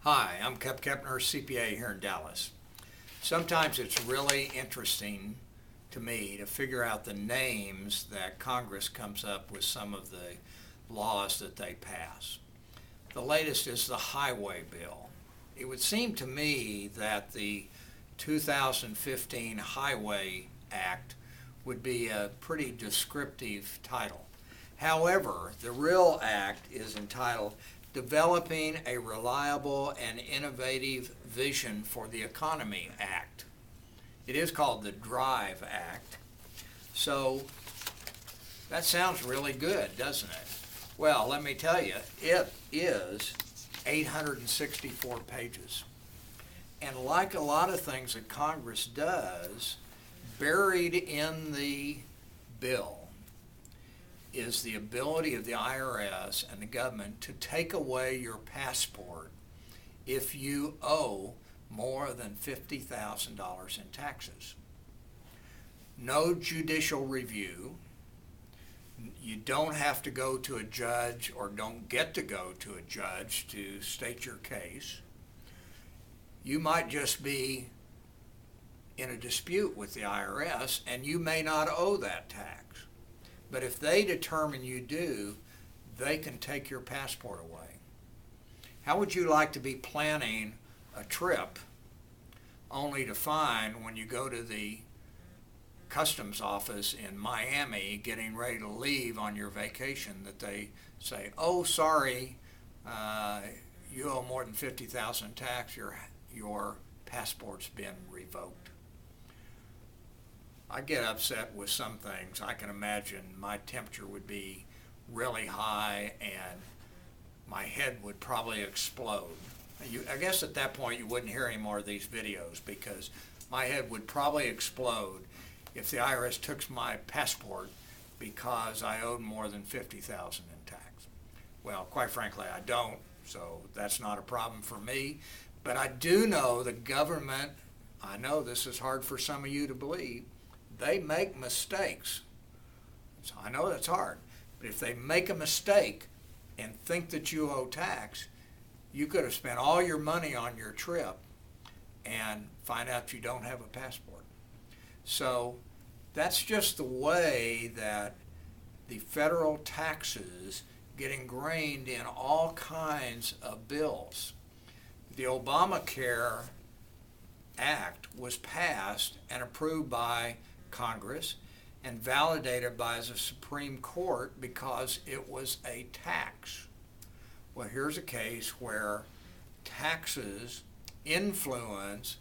Hi, I'm Kep Kepner CPA here in Dallas. Sometimes it's really interesting to me to figure out the names that Congress comes up with some of the laws that they pass. The latest is the highway bill. It would seem to me that the 2015 Highway Act would be a pretty descriptive title. However, the real act is entitled Developing a Reliable and Innovative Vision for the Economy Act. It is called the DRIVE Act. So that sounds really good, doesn't it? Well, let me tell you, it is 864 pages. And like a lot of things that Congress does, buried in the bill is the ability of the IRS and the government to take away your passport if you owe more than $50,000 in taxes. No judicial review. You don't have to go to a judge or don't get to go to a judge to state your case. You might just be in a dispute with the IRS and you may not owe that tax. But if they determine you do, they can take your passport away. How would you like to be planning a trip only to find when you go to the customs office in Miami getting ready to leave on your vacation that they say, oh, sorry, you owe more than $50,000 in tax, your passport's been revoked. I get upset with some things. I can imagine my temperature would be really high and my head would probably explode. I guess at that point you wouldn't hear any more of these videos because my head would probably explode if the IRS took my passport because I owed more than $50,000 in tax. Well, quite frankly, I don't, so that's not a problem for me. But I do know the government, I know this is hard for some of you to believe, they make mistakes. So I know that's hard, but if they make a mistake and think that you owe tax, you could have spent all your money on your trip and find out you don't have a passport. So that's just the way that the federal taxes get ingrained in all kinds of bills. The Obamacare Act was passed and approved by Congress and validated by the Supreme Court because it was a tax. Well, here's a case where taxes influence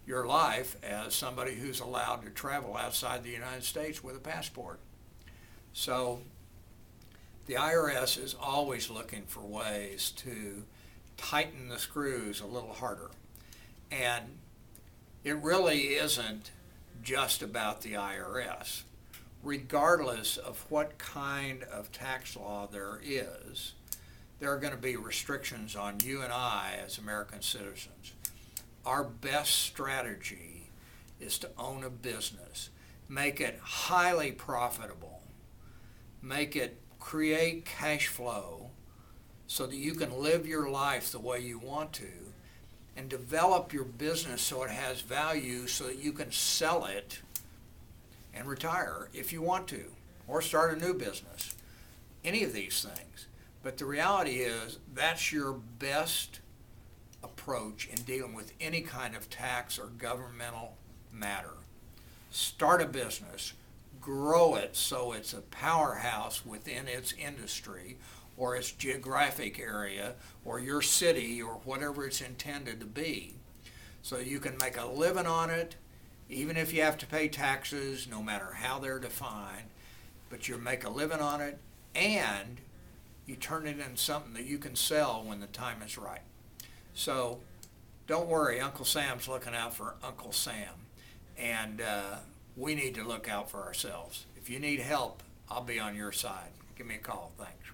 your life as somebody who's allowed to travel outside the United States with a passport. So the IRS is always looking for ways to tighten the screws a little harder. And it really isn't just about the IRS. Regardless of what kind of tax law there is, there are going to be restrictions on you and I as American citizens. Our best strategy is to own a business, make it highly profitable, make it create cash flow so that you can live your life the way you want to, and develop your business so it has value so that you can sell it and retire if you want to, or start a new business, any of these things. But the reality is that's your best approach in dealing with any kind of tax or governmental matter. Start a business, grow it so it's a powerhouse within its industry or its geographic area or your city or whatever it's intended to be, so you can make a living on it, even if you have to pay taxes, no matter how they're defined, but you make a living on it and you turn it into something that you can sell when the time is right. So don't worry, Uncle Sam's looking out for Uncle Sam, and we need to look out for ourselves. If you need help, I'll be on your side. Give me a call. Thanks.